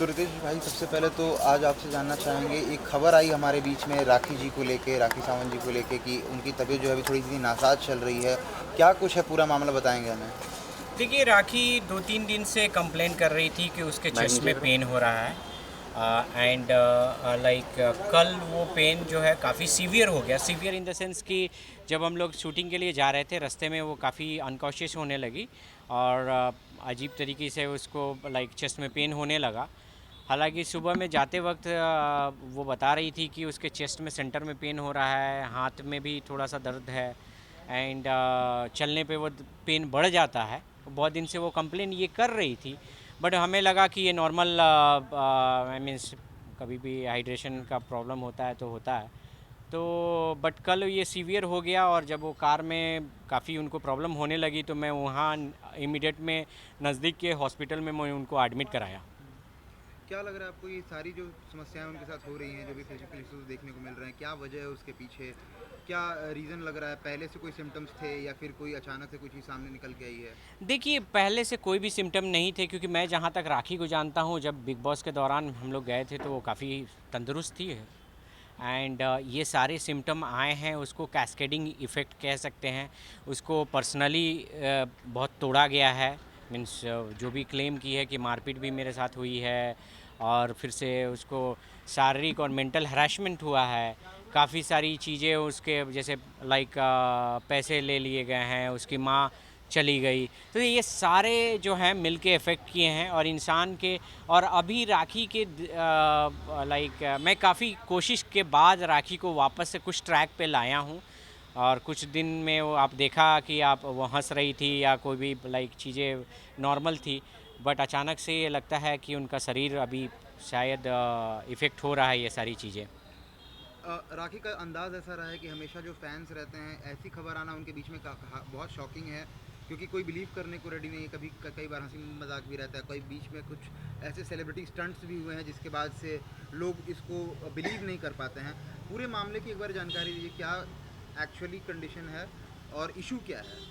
तो रितेश भाई, सबसे पहले तो आज आपसे जानना चाहेंगे, एक खबर आई हमारे बीच में राखी जी को लेके, राखी सावंत जी को लेके कि उनकी तबीयत जो है अभी थोड़ी सी नासाज चल रही है। क्या कुछ है, पूरा मामला बताएंगे हमें? देखिए, राखी 2-3 दिन से कंप्लेन कर रही थी कि उसके माइक चेस्ट नीचे में करो। पेन हो रहा है। एंड लाइक कल वो पेन जो है काफ़ी सीवियर हो गया। सीवियर इन द सेंस कि जब हम लोग शूटिंग के लिए जा रहे थे, रास्ते में वो काफ़ी अनकॉशियस होने लगी और अजीब तरीके से उसको लाइक चेस्ट में पेन होने लगा। हालांकि सुबह में जाते वक्त वो बता रही थी कि उसके चेस्ट में सेंटर में पेन हो रहा है, हाथ में भी थोड़ा सा दर्द है एंड चलने पे वो पेन बढ़ जाता है। बहुत दिन से वो कंप्लेन ये कर रही थी, बट हमें लगा कि ये नॉर्मल आई मीन्स कभी भी हाइड्रेशन का प्रॉब्लम होता है तो होता है। तो बट कल ये सीवियर हो गया और जब वो कार में काफ़ी उनको प्रॉब्लम होने लगी तो मैं वहाँ इमीडिएट में नज़दीक के हॉस्पिटल में मैं उनको एडमिट कराया। क्या लग रहा है आपको, ये सारी जो समस्याएं उनके साथ हो रही हैं, जो भी फिजिकल इश्यूज देखने को मिल रहे हैं, क्या वजह है उसके पीछे? क्या रीज़न लग रहा है? पहले से कोई सिम्टम्स थे या फिर कोई अचानक से कोई चीज़ सामने निकल के आई है? देखिए, पहले से कोई भी सिम्टम नहीं थे क्योंकि मैं जहाँ तक राखी को जानता हूँ, जब बिग बॉस के दौरान हम लोग गए थे तो वो काफ़ी तंदुरुस्त थी एंड ये सारे सिम्टम आए हैं, उसको कैस्केडिंग इफ़ेक्ट कह सकते हैं। उसको पर्सनली बहुत तोड़ा गया है। मीन्स जो भी क्लेम की है कि मारपीट भी मेरे साथ हुई है और फिर से उसको शारीरिक और मेंटल हरासमेंट हुआ है। काफ़ी सारी चीज़ें उसके जैसे लाइक पैसे ले लिए गए हैं, उसकी माँ चली गई। तो ये सारे जो हैं मिल के इफ़ेक्ट किए हैं और इंसान के। और अभी राखी के लाइक मैं काफ़ी कोशिश के बाद राखी को वापस से कुछ ट्रैक पे लाया हूँ और कुछ दिन में वो आप देखा कि आप वो हंस रही थी या कोई भी लाइक चीज़ें नॉर्मल थी। बट अचानक से ये लगता है कि उनका शरीर अभी शायद इफ़ेक्ट हो रहा है ये सारी चीज़ें। राखी का अंदाज़ ऐसा रहा है कि हमेशा जो फैंस रहते हैं, ऐसी खबर आना उनके बीच में बहुत शॉकिंग है, क्योंकि कोई बिलीव करने को रेडी नहीं है। कभी कई बार हंसी मजाक भी रहता है, कई बीच में कुछ ऐसे सेलिब्रिटी स्टंट्स भी हुए हैं जिसके बाद से लोग इसको बिलीव नहीं कर पाते हैं। पूरे मामले की एक बार जानकारी दीजिए, क्या एक्चुअली कंडीशन है और इशू क्या है?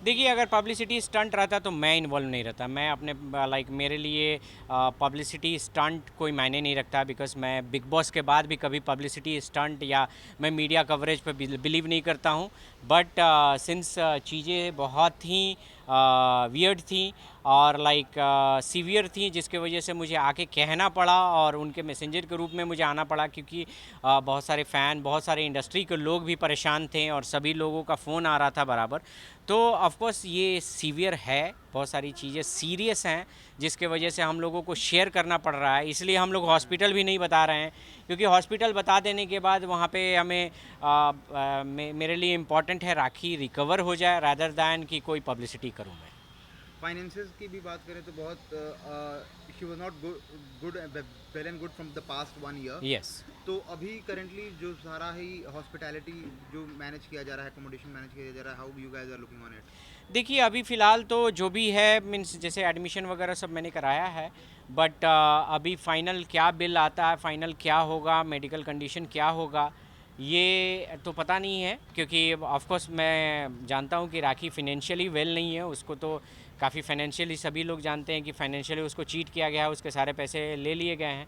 देखिए, अगर पब्लिसिटी स्टंट रहता तो मैं इन्वॉल्व नहीं रहता। मैं अपने लाइक मेरे लिए पब्लिसिटी स्टंट कोई मायने नहीं रखता, बिकॉज मैं बिग बॉस के बाद भी कभी पब्लिसिटी स्टंट या मैं मीडिया कवरेज पे बिलीव नहीं करता हूँ। बट सिंस चीज़ें बहुत ही वियर्ड थी और लाइक सीवियर थी, जिसके वजह से मुझे आके कहना पड़ा और उनके मैसेंजर के रूप में मुझे आना पड़ा, क्योंकि बहुत सारे फ़ैन, बहुत सारे इंडस्ट्री के लोग भी परेशान थे और सभी लोगों का फ़ोन आ रहा था बराबर। तो ऑफ कोर्स ये सीवियर है, बहुत सारी चीज़ें सीरियस हैं जिसके वजह से हम लोगों को शेयर करना पड़ रहा है। इसलिए हम लोग हॉस्पिटल भी नहीं बता रहे हैं, क्योंकि हॉस्पिटल बता देने के बाद वहाँ पे हमें मेरे लिए इम्पॉर्टेंट है राखी रिकवर हो जाए रादर दैन कि कोई पब्लिसिटी करूँ मैं। फाइनेंसेस की भी बात करें तो बहुत she was not good well and good from the past 1 year. Yes. तो अभी करेंटली जो सारा ही हॉस्पिटैलिटी जो मैनेज किया जा रहा है, अकोमोडेशन मैनेज किया जा रहा है, how you guys are looking on it? देखिए, अभी फ़िलहाल तो जो भी है मीन्स जैसे एडमिशन वगैरह सब मैंने कराया है, बट अभी फ़ाइनल क्या बिल आता है, फ़ाइनल क्या होगा, मेडिकल कंडीशन क्या होगा, ये तो पता नहीं है। क्योंकि ऑफ कोर्स मैं जानता हूँ कि राखी फाइनेंशियली वेल नहीं है, उसको तो काफ़ी फाइनेंशियली सभी लोग जानते हैं कि फाइनेंशियली उसको चीट किया गया है, उसके सारे पैसे ले लिए गए हैं।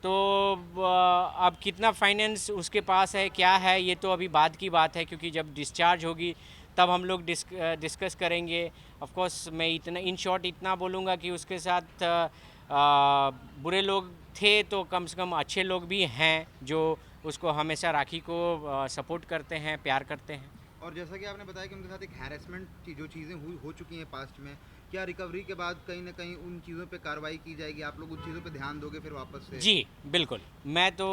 तो अब कितना फाइनेंस उसके पास है, क्या है, ये तो अभी बाद की बात है, क्योंकि जब डिस्चार्ज होगी तब हम लोग डिस्कस करेंगे। ऑफ कोर्स मैं इतना इन शॉर्ट इतना बोलूँगा कि उसके साथ बुरे लोग थे तो कम से कम अच्छे लोग भी हैं जो उसको हमेशा राखी को सपोर्ट करते हैं, प्यार करते हैं। और जैसा कि आपने बताया कि उनके साथ एक हैरेसमेंट की जो चीज़ें हुई हो चुकी हैं पास्ट में, क्या रिकवरी के बाद कहीं ना कहीं उन चीज़ों पे कार्रवाई की जाएगी? आप लोग उन चीज़ों पे ध्यान दोगे फिर वापस से? जी, बिल्कुल। मैं तो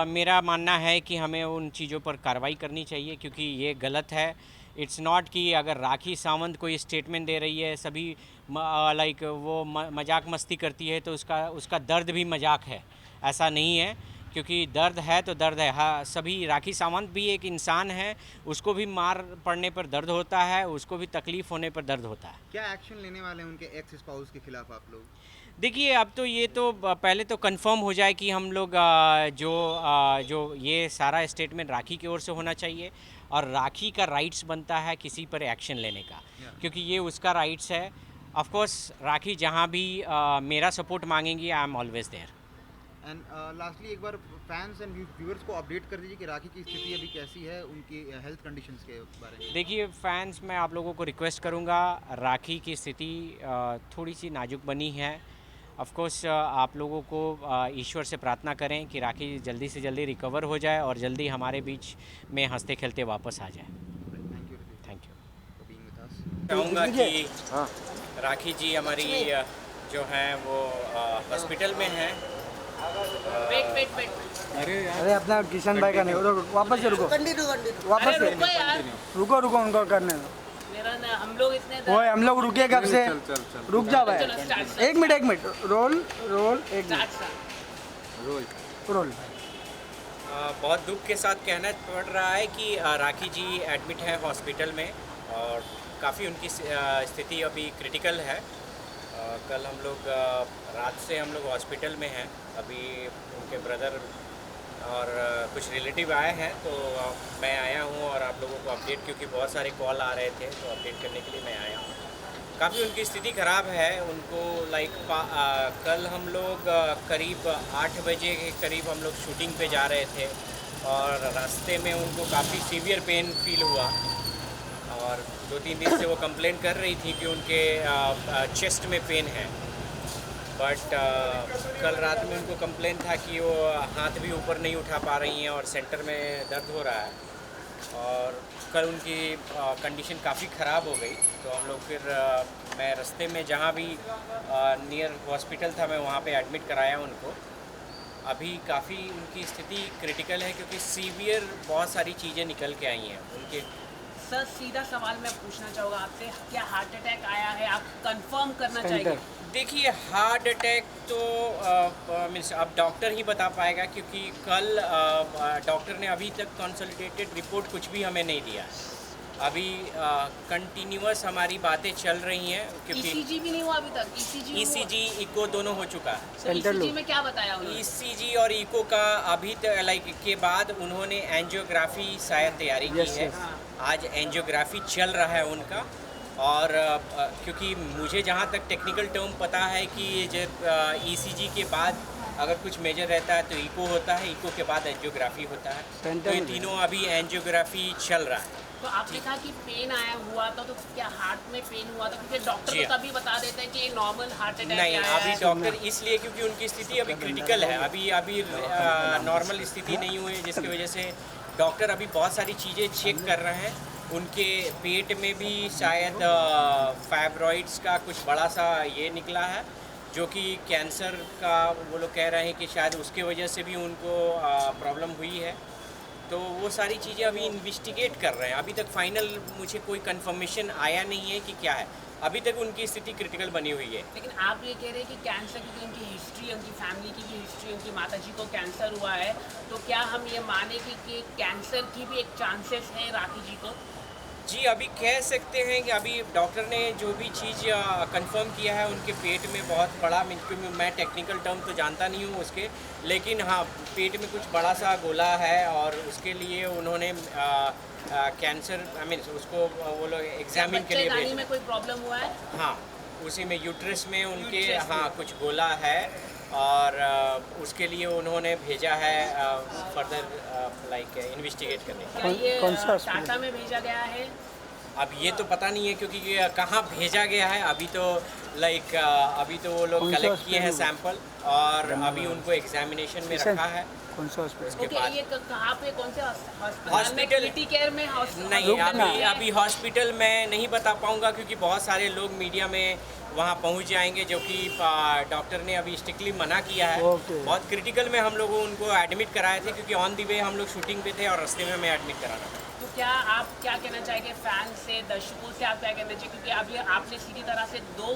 मेरा मानना है कि हमें उन चीज़ों पर कार्रवाई करनी चाहिए, क्योंकि ये गलत है। इट्स नॉट कि अगर राखी सावंत कोई स्टेटमेंट दे रही है, सभी लाइक वो मजाक मस्ती करती है तो उसका उसका दर्द भी मजाक है, ऐसा नहीं है। क्योंकि दर्द है तो दर्द है। हाँ, सभी राखी सावंत भी एक इंसान है, उसको भी मार पड़ने पर दर्द होता है, उसको भी तकलीफ़ होने पर दर्द होता है। क्या एक्शन लेने वाले हैं उनके एक्स स्पाउस के खिलाफ आप लोग? देखिए, अब तो ये तो पहले तो कंफर्म हो जाए कि हम लोग जो ये सारा स्टेटमेंट राखी की ओर से होना चाहिए और राखी का राइट्स बनता है किसी पर एक्शन लेने का, या क्योंकि ये उसका राइट्स है। ऑफ कोर्स राखी जहाँ भी मेरा सपोर्ट मांगेंगी, I am always there. And lastly एक बार फैंस एंड व्यूअर्स को अपडेट कर दीजिए कि राखी की स्थिति अभी कैसी है, उनकी हेल्थ कंडीशंस के बारे में। देखिए फैंस, मैं आप लोगों को रिक्वेस्ट करूंगा, राखी की स्थिति थोड़ी सी नाजुक बनी है। ऑफ कोर्स आप लोगों को ईश्वर से प्रार्थना करें कि राखी जल्दी से जल्दी रिकवर हो जाए और जल्दी हमारे बीच में हंसते खेलते वापस आ जाए। Thank you thank you. For being with us. चाहूँगा कि राखी जी हमारी जो हैं वो हॉस्पिटल में हैं। वेट अरे अपना किशन भाई का नहीं, उधर वापस से रुको, वापस से रुको यार, रुको उनको करने दो। मेरा ना हम लोग इतने ओए हम लोग रुके कब से? रुक जा भाई, चलो, start। एक मिनट रोल एक स्टार्ट मिनट रोल। बहुत दुख के साथ कहना पड़ रहा है कि राखी जी एडमिट है हॉस्पिटल में और काफ़ी उनकी स्थिति अभी क्रिटिकल है। कल हम लोग रात से हम लोग हॉस्पिटल में हैं। अभी उनके ब्रदर और कुछ रिलेटिव आए हैं, तो मैं आया हूँ और आप लोगों को अपडेट, क्योंकि बहुत सारे कॉल आ रहे थे तो अपडेट करने के लिए मैं आया हूँ। काफ़ी उनकी स्थिति ख़राब है। उनको कल हम लोग करीब 8 बजे के करीब हम लोग शूटिंग पे जा रहे थे और रास्ते में उनको काफ़ी सीवियर पेन फील हुआ और 2-3 दिन से वो कंप्लेन कर रही थी कि उनके चेस्ट में पेन है। बट कल रात में उनको कंप्लेन था कि वो हाथ भी ऊपर नहीं उठा पा रही हैं और सेंटर में दर्द हो रहा है और कल उनकी कंडीशन काफ़ी ख़राब हो गई। तो हम लोग फिर मैं रास्ते में जहाँ भी नियर हॉस्पिटल था मैं वहाँ पे एडमिट कराया उनको। अभी काफ़ी उनकी स्थिति क्रिटिकल है क्योंकि सीवियर बहुत सारी चीज़ें निकल के आई हैं उनके। सर सीधा सवाल मैं पूछना चाहूँगा आपसे, क्या हार्ट अटैक आया है? आप कंफर्म करना चाहिए। देखिए हार्ट अटैक तो मीन्स अब डॉक्टर ही बता पाएगा, क्योंकि कल डॉक्टर ने अभी तक कंसल्टेटेड रिपोर्ट कुछ भी हमें नहीं दिया। अभी कंटिन्यूअस हमारी बातें चल रही हैं क्योंकि ईसीजी भी नहीं हुआ अभी तक? ईसीजी इको दोनों हो चुका है। ईसीजी में क्या बताया उन्होंने? ईसीजी और इको का अभी तक के बाद उन्होंने एंजियोग्राफी शायद तैयारी की है। आज एंजियोग्राफी चल रहा है उनका और क्योंकि मुझे जहाँ तक टेक्निकल टर्म पता है कि जब ईसीजी के बाद अगर कुछ मेजर रहता है तो इको होता है, इको के बाद एंजियोग्राफी होता है। तो ये तीनों अभी एंजियोग्राफी चल रहा है। तो आपने कहा कि पेन आया हुआ था, तो क्या हार्ट में पेन हुआ था? क्योंकि डॉक्टर तो तभी बता देते हैं कि ये नॉर्मल हार्ट अटैक नहीं, आया अभी है। डॉक्टर इसलिए क्योंकि उनकी स्थिति अभी क्रिटिकल है। अभी नॉर्मल स्थिति नहीं हुई, जिसकी वजह से डॉक्टर अभी बहुत सारी चीज़ें चेक कर रहे हैं। उनके पेट में भी शायद फाइब्रॉइड्स का कुछ बड़ा सा ये निकला है, जो कि कैंसर का वो लोग कह रहे हैं कि शायद उसके वजह से भी उनको प्रॉब्लम हुई है। तो वो सारी चीज़ें अभी इन्वेस्टिगेट कर रहे हैं। अभी तक फाइनल मुझे कोई कंफर्मेशन आया नहीं है कि क्या है। अभी तक उनकी स्थिति क्रिटिकल बनी हुई है। लेकिन आप ये कह रहे हैं कि कैंसर की उनकी हिस्ट्री, उनकी फैमिली की भी हिस्ट्री, उनकी माताजी को कैंसर हुआ है, तो क्या हम ये माने कि कैंसर की भी एक चांसेस है राखी जी को? जी, अभी कह सकते हैं कि अभी डॉक्टर ने जो भी चीज़ कंफर्म किया है उनके पेट में बहुत बड़ा, क्योंकि मैं टेक्निकल टर्म तो जानता नहीं हूँ उसके, लेकिन हाँ पेट में कुछ बड़ा सा गोला है और उसके लिए उन्होंने कैंसर उसको वो लोग एग्जामिन के लिए भेजा। में कोई प्रॉब्लम हुआ है? हाँ, उसी में यूट्रस में उनके हाँ कुछ गोला है और उसके लिए उन्होंने भेजा है फर्दर इन्वेस्टिगेट करने। क्या ये टाटा में भेजा गया है? अब ये तो पता नहीं है क्योंकि कहाँ भेजा गया है। अभी तो अभी तो वो लोग कलेक्ट किए हैं सैंपल और अभी उनको एग्जामिनेशन में रखा है। कौन सा हॉस्पिटल? ओके, ये कहाँ पे, कौन से हॉस्पिटल? क्रिटी केयर में? नहीं, अभी हॉस्पिटल में नहीं बता पाऊँगा क्योंकि बहुत सारे लोग मीडिया में वहाँ पहुँच जाएंगे, जो कि डॉक्टर ने अभी स्ट्रिक्टली मना किया है। बहुत क्रिटिकल में हम लोग उनको एडमिट कराए थे क्योंकि ऑन दी वे हम लोग शूटिंग पे थे और रास्ते में हमें एडमिट कराना था। तो क्या आप क्या कहना चाहेंगे फैन से, दर्शकों से? आप क्या कहना चाहिए, क्योंकि अभी आपने सीधी तरह से दो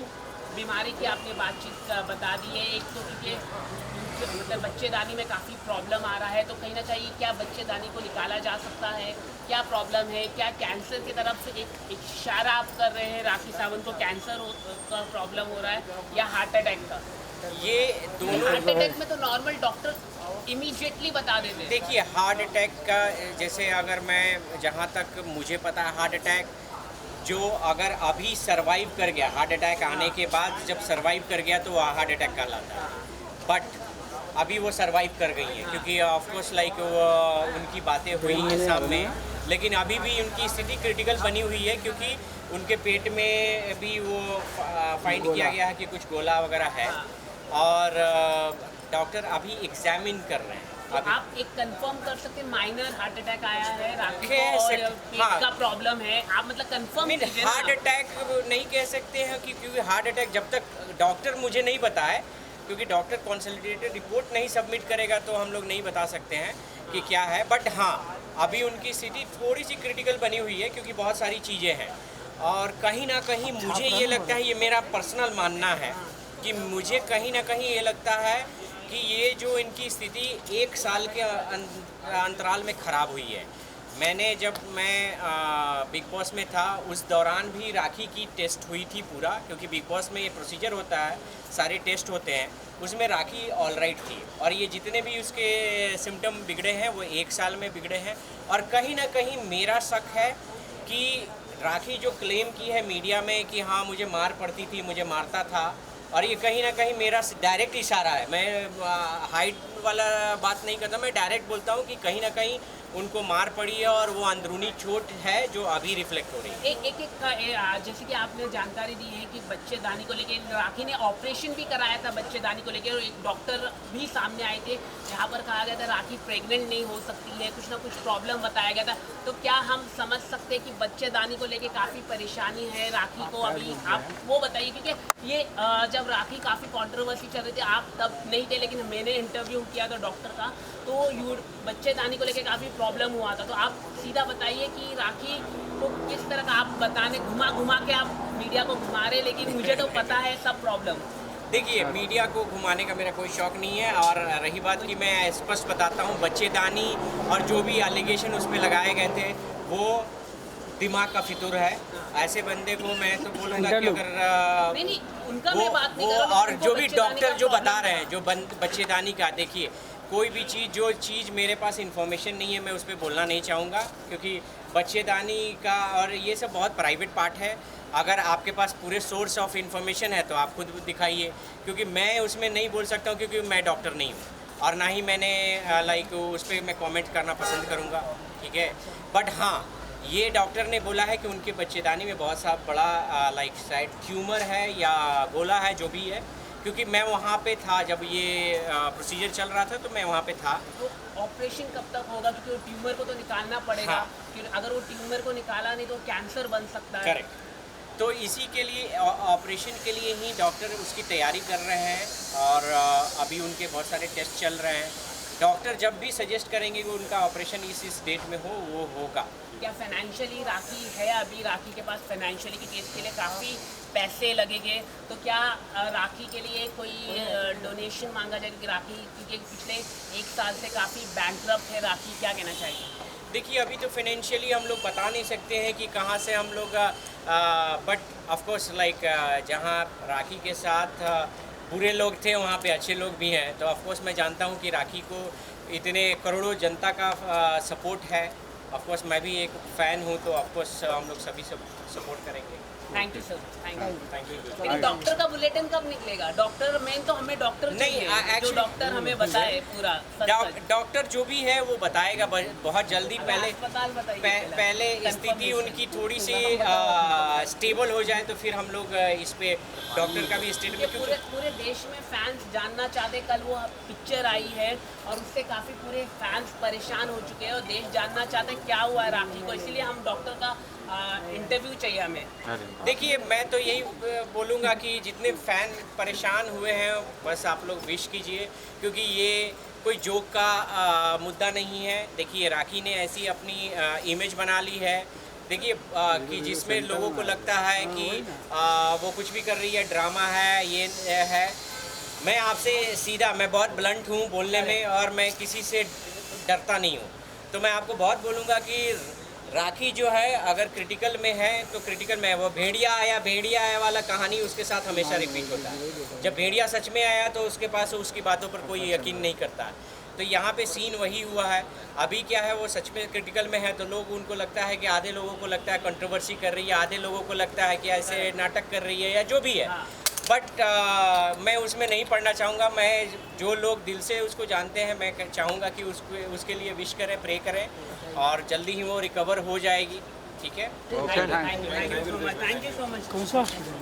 बीमारी की आपने बातचीत बता दी है। एक तो क्योंकि मतलब बच्चेदानी में काफ़ी प्रॉब्लम आ रहा है, तो कहीं ना चाहिए क्या बच्चेदानी को निकाला जा सकता है? क्या प्रॉब्लम है? क्या कैंसर की तरफ से एक इशारा आप कर रहे हैं राखी सावंत को, कैंसर का प्रॉब्लम हो रहा है या हार्ट अटैक का? ये दोनों हार्ट अटैक में तो नॉर्मल डॉक्टर इमीडिएटली बता देते हैं। देखिए हार्ट अटैक का जैसे अगर मैं जहाँ तक मुझे पता है, हार्ट अटैक जो अगर अभी सरवाइव कर गया, हार्ट अटैक आने के बाद जब सरवाइव कर गया तो वो हार्ट अटैक कहलाता है। बट अभी वो सरवाइव कर गई हैं क्योंकि ऑफकोर्स लाइक उनकी बातें हुई हैं सामने, लेकिन अभी भी उनकी स्थिति क्रिटिकल बनी हुई है क्योंकि उनके पेट में भी वो फाइंड किया गया है कि कुछ गोला वगैरह है और डॉक्टर अभी एग्जामिन कर रहे हैं। तो आप एक कंफर्म कर सकते हैं माइनर हार्ट अटैक आया है राखी को कह और सकते- पेट हाँ। का प्रॉब्लम है, आप मतलब कंफर्म कीजिए ना। हार्ट अटैक नहीं कह सकते हैं क्योंकि हार्ट अटैक जब तक डॉक्टर मुझे नहीं बताए, क्योंकि डॉक्टर कंसल्टेटिव रिपोर्ट नहीं सबमिट करेगा तो हम लोग नहीं बता सकते हैं कि क्या है। बट हाँ, अभी उनकी स्थिति थोड़ी सी क्रिटिकल बनी हुई है क्योंकि बहुत सारी चीज़ें हैं और कहीं ना कहीं मुझे ये लगता है, ये मेरा पर्सनल मानना है कि मुझे कहीं ना कहीं ये लगता है कि ये जो इनकी स्थिति 1 साल के अंतराल में ख़राब हुई है। जब मैं बिग बॉस में था उस दौरान भी राखी की टेस्ट हुई थी पूरा, क्योंकि बिग बॉस में ये प्रोसीजर होता है, सारे टेस्ट होते हैं, उसमें राखी ऑलराइट थी और ये जितने भी उसके सिम्टम बिगड़े हैं वो 1 साल में बिगड़े हैं। और कहीं ना कहीं मेरा शक है कि राखी जो क्लेम की है मीडिया में कि हाँ मुझे मार पड़ती थी, मुझे मारता था, और ये कहीं ना कहीं मेरा डायरेक्ट इशारा है, मैं हाइट वाला बात नहीं करता, मैं डायरेक्ट बोलता हूँ कि कहीं ना कहीं उनको मार पड़ी है और वो अंदरूनी चोट है जो अभी रिफ्लेक्ट हो रही है। जैसे कि आपने जानकारी दी है कि बच्चेदानी को लेके राखी ने ऑपरेशन भी कराया था बच्चेदानी को लेके, और एक डॉक्टर भी सामने आए थे जहाँ पर कहा गया था राखी प्रेग्नेंट नहीं हो सकती है, कुछ ना कुछ प्रॉब्लम बताया गया था। तो क्या हम समझ सकते हैं कि बच्चेदानी को लेके काफ़ी परेशानी है राखी को? अभी आप वो बताइए, क्योंकि ये जब राखी काफ़ी कंट्रोवर्सी चल रही थी, आप तब नहीं थे लेकिन मैंने इंटरव्यू किया था डॉक्टर का, तो बच्चेदानी को लेके काफ़ी प्रॉब्लम हुआ था। तो आप सीधा बताइए कि राखी को किस तरह का आप बताने घुमा के आप मीडिया को घुमा रहे, लेकिन मुझे तो पता है सब प्रॉब्लम। देखिए, मीडिया को घुमाने का मेरा कोई शौक नहीं है, और रही बात की मैं स्पष्ट बताता हूँ, बच्चेदानी और जो भी एलिगेशन उस पर लगाए गए थे वो दिमाग का फितूर है। ऐसे बंदे को मैं तो बोलूँगा कि अगर नहीं उनका मैं बात नहीं कर रहा हूँ, और जो भी बच्चेदानी डॉक्टर का जो problem बता रहे हैं, जो बच्चेदानी का, देखिए कोई भी चीज़ जो चीज़ मेरे पास इन्फॉर्मेशन नहीं है मैं उस पर बोलना नहीं चाहूँगा, क्योंकि बच्चेदानी का और ये सब बहुत प्राइवेट पार्ट है। अगर आपके पास पूरे सोर्स ऑफ इन्फॉर्मेशन है तो आप खुद दिखाइए, क्योंकि मैं उसमें नहीं बोल सकता हूँ क्योंकि मैं डॉक्टर नहीं हूँ और ना ही मैंने लाइक उस पर मैं कमेंट करना पसंद करूँगा, ठीक है। बट हाँ, ये डॉक्टर ने बोला है कि उनके बच्चेदानी में बहुत सा बड़ा लाइक शायद ट्यूमर है या गोला है, जो भी है, क्योंकि मैं वहाँ पे था जब ये प्रोसीजर चल रहा था, तो मैं वहाँ पे था। तो ऑपरेशन कब तक होगा? क्योंकि वो ट्यूमर को तो निकालना पड़ेगा। हाँ। क्योंकि अगर वो ट्यूमर को निकाला नहीं तो कैंसर बन सकता है। करेक्ट। तो इसी के लिए ऑपरेशन के लिए ही डॉक्टर उसकी तैयारी कर रहे हैं और अभी उनके बहुत सारे टेस्ट चल रहे हैं। डॉक्टर जब भी सजेस्ट करेंगे कि उनका ऑपरेशन इस डेट में हो, वो होगा। क्या फाइनेंशियली राखी है, अभी राखी के पास फाइनेंशियली के केस के लिए काफ़ी पैसे लगेंगे, तो क्या राखी के लिए कोई डोनेशन मांगा जाएगा कि राखी, क्योंकि पिछले 1 साल से काफ़ी बैंकरप्ट है राखी, क्या कहना चाहिए? देखिए, अभी तो फाइनेंशियली हम लोग बता नहीं सकते हैं कि कहाँ से हम लोग, बट ऑफ कोर्स लाइक जहाँ राखी के साथ बुरे लोग थे वहाँ पे अच्छे लोग भी हैं, तो ऑफ कोर्स मैं जानता हूँ कि राखी को इतने करोड़ों जनता का सपोर्ट है। ऑफ कोर्स मैं भी एक फ़ैन हूँ, तो ऑफ कोर्स हम लोग सभी सब सपोर्ट करेंगे। Thank you sir, thank you. You. लेकिन डॉक्टर का बुलेटिन कब निकलेगा? डॉक्टर मेन तो हमें डॉक्टर नहीं, चाहिए, जो actually- डॉक्टर हमें बताए पूरा सच। डॉक्टर जो भी है वो बताएगा बहुत जल्दी। पहले अस्पताल बताइए पहले स्थिति उनकी थोड़ी सी स्टेबल हो जाए तो फिर हम लोग इस पे डॉक्टर का भी ये स्टेटमेंट, पूरे देश में फैंस जानना चाहते। कल वो पिक्चर आई है और उससे काफ़ी पूरे फैंस परेशान हो चुके हैं और देश जानना चाहते हैं क्या हुआ है राखी को, इसीलिए हम डॉक्टर का इंटरव्यू चाहिए हमें। देखिए, मैं तो यही बोलूँगा कि जितने फ़ैन परेशान हुए हैं बस आप लोग विश कीजिए, क्योंकि ये कोई जोक का मुद्दा नहीं है। देखिए, राखी ने ऐसी अपनी इमेज बना ली है, देखिए कि जिसमें लोगों को लगता है कि वो कुछ भी कर रही है, ड्रामा है, ये है। मैं आपसे सीधा, मैं बहुत ब्लंट हूँ बोलने में और मैं किसी से डरता नहीं हूँ, तो मैं आपको बहुत बोलूँगा कि राखी जो है अगर क्रिटिकल में है तो क्रिटिकल में है। वो भेड़िया आया वाला कहानी उसके साथ हमेशा रिपीट होता है। जब भेड़िया सच में आया तो उसके पास उसकी बातों पर कोई यकीन नहीं करता। तो तो यहाँ पे सीन वही हुआ है। अभी क्या है, वो सच में क्रिटिकल में है, तो लोग उनको लगता है कि आधे लोगों को लगता है कंट्रोवर्सी कर रही है, आधे लोगों को लगता है कि ऐसे नाटक कर रही है या जो भी है। बट मैं उसमें नहीं पढ़ना चाहूँगा। मैं जो लोग दिल से उसको जानते हैं, मैं चाहूँगा कि उसके लिए विश करें, प्रे करें और जल्दी ही वो रिकवर हो जाएगी। ठीक है। Thank you so much. कौन सा हॉस्पिटल?